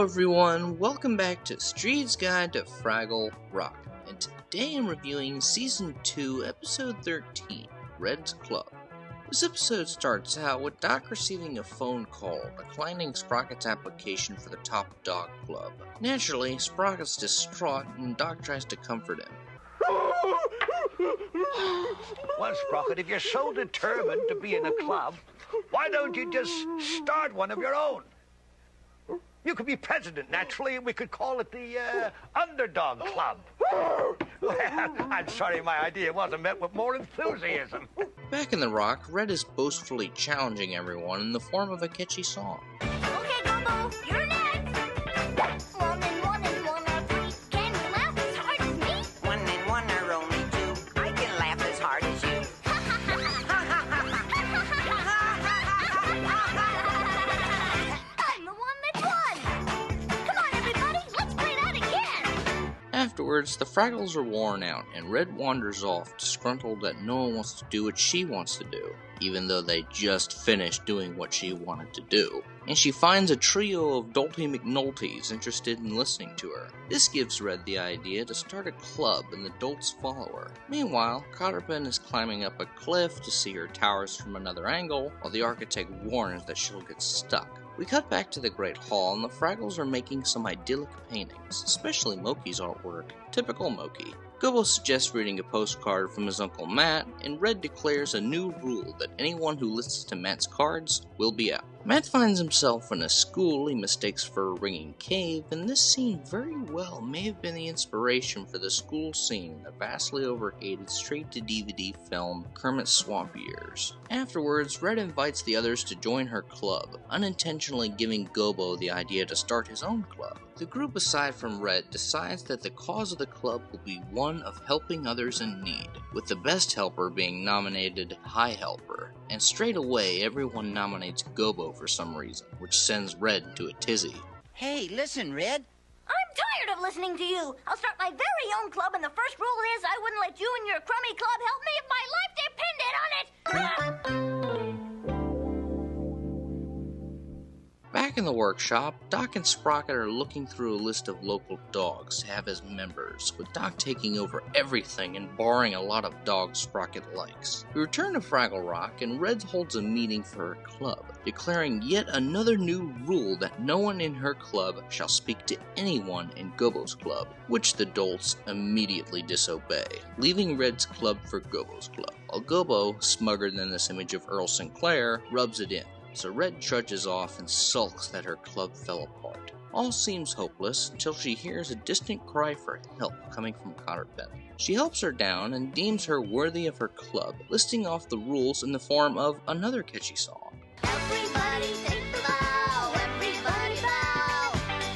everyone, welcome back to Streed's Guide to Fraggle Rock, and today I'm reviewing Season 2, Episode 13, Red's Club. This episode starts out with Doc receiving a phone call declining Sprocket's application for the Top Dog Club. Naturally, Sprocket's distraught and Doc tries to comfort him. Well, Sprocket, if you're so determined to be in a club, why don't you just start one of your own? You could be president, naturally, and we could call it the Underdog Club. Well, I'm sorry my idea wasn't met with more enthusiasm. Back in the Rock, Red is boastfully challenging everyone in the form of a catchy song. Okay, Gumbo, you're next. 1 and 1 and 1 are 3. Can you laugh as hard as me? 1 and 1 are only 2. I can laugh as hard as you. I'm the one that's won. Come on, everybody, let's play that again. Afterwards, the Fraggles are worn out, and Red wanders off, disgruntled that no one wants to do what she wants to do, even though they just finished doing what she wanted to do. And she finds a trio of Dolty McNultys interested in listening to her. This gives Red the idea to start a club, and the Dolts follow her. Meanwhile, Cotterpin is climbing up a cliff to see her towers from another angle, while the architect warns that she'll get stuck. We cut back to the Great Hall, and the Fraggles are making some idyllic paintings, especially Moki's artwork. Typical Moki. Gobbo suggests reading a postcard from his Uncle Matt, and Red declares a new rule that anyone who listens to Matt's cards will be out. Matt finds himself in a school he mistakes for a ringing cave, and this scene very well may have been the inspiration for the school scene in the vastly overhated straight-to-DVD film Kermit's Swamp Years. Afterwards, Red invites the others to join her club, unintentionally giving Gobbo the idea to start his own club. The group, aside from Red, decides that the cause of the club will be one of helping others in need, with the best helper being nominated High Helper, and straight away everyone nominates Gobbo for some reason, which sends Red into a tizzy. Hey, listen, Red. I'm tired of listening to you. I'll start my very own club, and the first rule is I wouldn't let you and your crummy club help me if my life depended on it. Back in the workshop, Doc and Sprocket are looking through a list of local dogs to have as members, with Doc taking over everything and borrowing a lot of dogs Sprocket likes. We return to Fraggle Rock, and Red holds a meeting for her club, declaring yet another new rule that no one in her club shall speak to anyone in Gobbo's club, which the Dolts immediately disobey, leaving Red's club for Gobbo's club, while Gobbo, smugger than this image of Earl Sinclair, rubs it in. So Red trudges off and sulks that her club fell apart. All seems hopeless until she hears a distant cry for help coming from Cotterpin. She helps her down and deems her worthy of her club, listing off the rules in the form of another catchy song. Everybody take the bow. Everybody bow.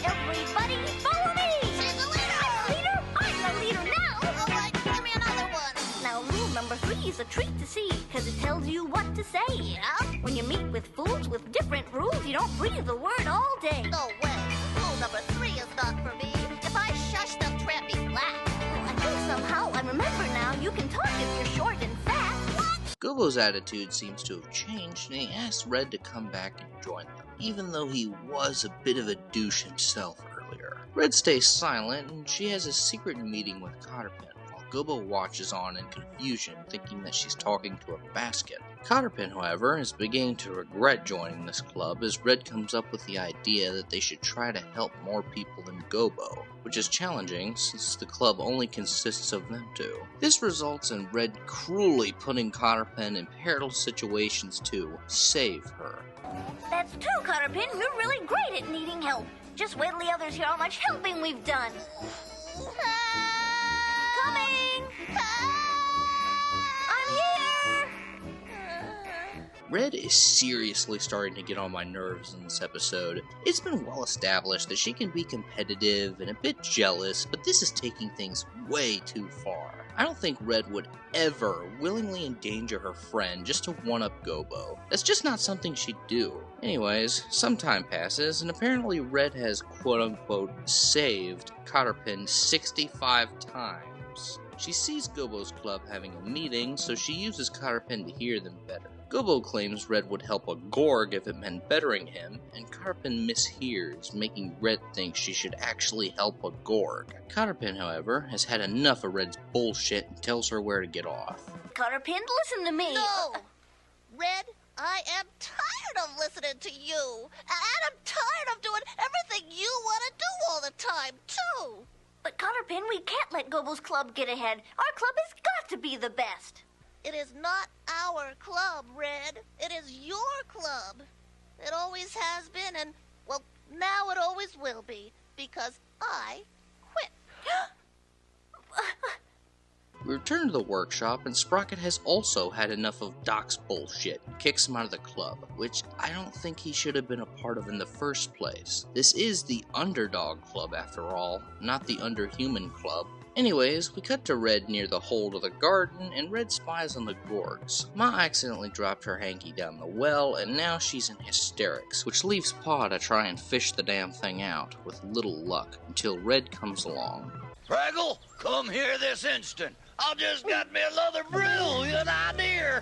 Everybody follow me. She's the leader. I'm the leader now. All right, give me another one. Now, rule number 3 is a treat to see, because it tells you what to say. Yeah? When you meet with fools with different rules, you don't breathe the word all day. No way. Rule number 3 is not for me. If I shush, they'll trap me flat. I think somehow I remember now you can talk if you're short and fat. What? Gobbo's attitude seems to have changed, and he asks Red to come back and join them, even though he was a bit of a douche himself earlier. Red stays silent, and she has a secret meeting with Cotterpin, while Gobbo watches on in confusion, thinking that she's talking to a basket. Cotterpin, however, is beginning to regret joining this club as Red comes up with the idea that they should try to help more people than Gobbo, which is challenging since the club only consists of them two. This results in Red cruelly putting Cotterpin in perilous situations to save her. That's true, Cotterpin. You're really great at needing help. Just wait till the others hear how much helping we've done. Coming! I'm here! Red is seriously starting to get on my nerves in this episode. It's been well established that she can be competitive and a bit jealous, but this is taking things way too far. I don't think Red would ever willingly endanger her friend just to one-up Gobbo. That's just not something she'd do. Anyways, some time passes, and apparently Red has quote-unquote saved Cotterpin 65 times. She sees Gobbo's club having a meeting, so she uses Cotterpin to hear them better. Gobo claims Red would help a Gorg if it meant bettering him, and Cotterpin mishears, making Red think she should actually help a Gorg. Cotterpin, however, has had enough of Red's bullshit and tells her where to get off. Cotterpin, listen to me. No! Red, I am tired of listening to you. And I'm tired of doing everything you want to do all the time, too. But Cotterpin, we can't let Gobo's club get ahead. Our club has got to be the best. It is not our club, Red. It is your club. It always has been, and, well, now it always will be, because I quit. We return to the workshop, and Sprocket has also had enough of Doc's bullshit and kicks him out of the club, which I don't think he should have been a part of in the first place. This is the Underdog Club, after all, not the Underhuman Club. Anyways, we cut to Red near the hold of the garden, and Red spies on the Gorgs. Ma accidentally dropped her hanky down the well, and now she's in hysterics, which leaves Pa to try and fish the damn thing out, with little luck, until Red comes along. Fraggle, come here this instant. I just got me another brilliant idea.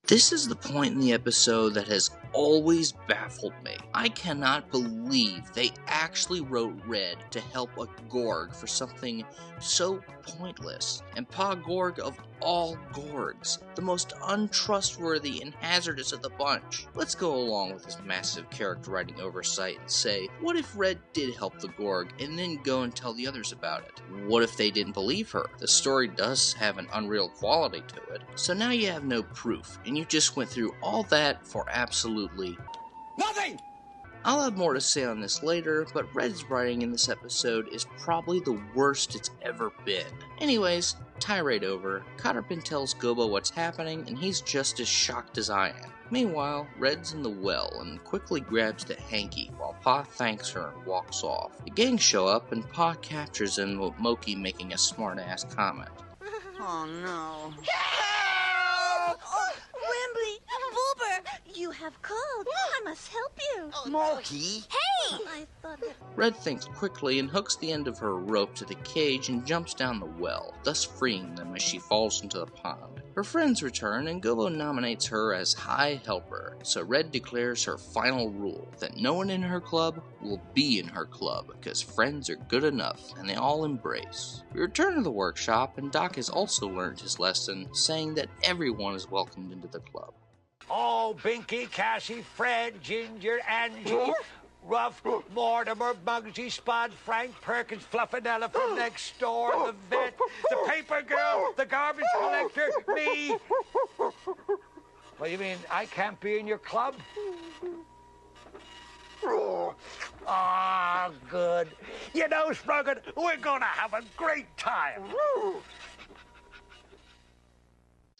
This is the point in the episode that has always baffled me. I cannot believe they actually wrote Red to help a Gorg for something so pointless. And Pa Gorg of all Gorgs, the most untrustworthy and hazardous of the bunch. Let's go along with this massive character writing oversight and say, what if Red did help the Gorg and then go and tell the others about it? What if they didn't believe her? The story does have an unreal quality to it. So now you have no proof, and you just went through all that for absolutely Nothing! I'll have more to say on this later, but Red's writing in this episode is probably the worst it's ever been. Anyways, tirade over, Cotterpin tells Gobo what's happening, and he's just as shocked as I am. Meanwhile, Red's in the well and quickly grabs the hanky while Pa thanks her and walks off. The gang show up and Pa captures him with Moki making a smart-ass comment. Oh, no. Wembley, Wilbur, you have called. I must help you. Moki? Hey! I thought that... Red thinks quickly and hooks the end of her rope to the cage and jumps down the well, thus freeing them as she falls into the pond. Her friends return and Gobo nominates her as High Helper, so Red declares her final rule, that no one in her club will be in her club, because friends are good enough, and they all embrace. We return to the workshop, and Doc has also learned his lesson, saying that everyone is welcomed into the club. Oh, Binky, Cassie, Fred, Ginger, Angie, Ruff, Mortimer, Bugsy, Spud, Frank, Perkins, Fluffinella from next door, the vet, the paper girl, the garbage collector, me. What, you mean I can't be in your club? Ah, good. You know, Sprocket, we're gonna have a great time.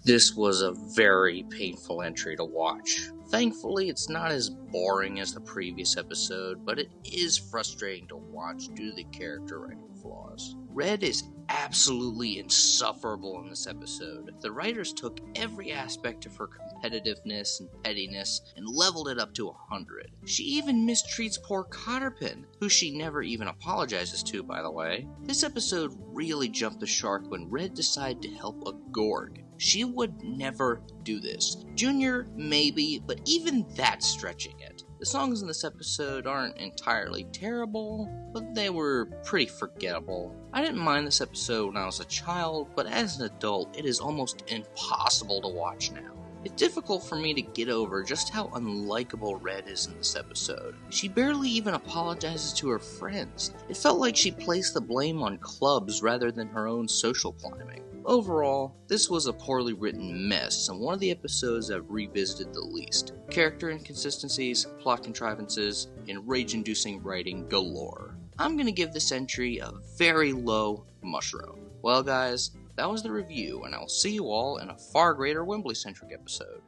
This was a very painful entry to watch. Thankfully, it's not as boring as the previous episode, but it is frustrating to watch due to the character writing flaws. Red is absolutely insufferable in this episode. The writers took every aspect of her competitiveness and pettiness and leveled it up to 100. She even mistreats poor Cotterpin, who she never even apologizes to, by the way. This episode really jumped the shark when Red decided to help a Gorg. She would never do this. Junior, maybe, but even that's stretching it. The songs in this episode aren't entirely terrible, but they were pretty forgettable. I didn't mind this episode when I was a child, but as an adult, it is almost impossible to watch now. It's difficult for me to get over just how unlikable Red is in this episode. She barely even apologizes to her friends. It felt like she placed the blame on clubs rather than her own social climbing. Overall, this was a poorly written mess, and one of the episodes I've revisited the least. Character inconsistencies, plot contrivances, and rage-inducing writing galore. I'm gonna give this entry a very low mushroom. Well guys, that was the review, and I'll see you all in a far greater Wembley-centric episode.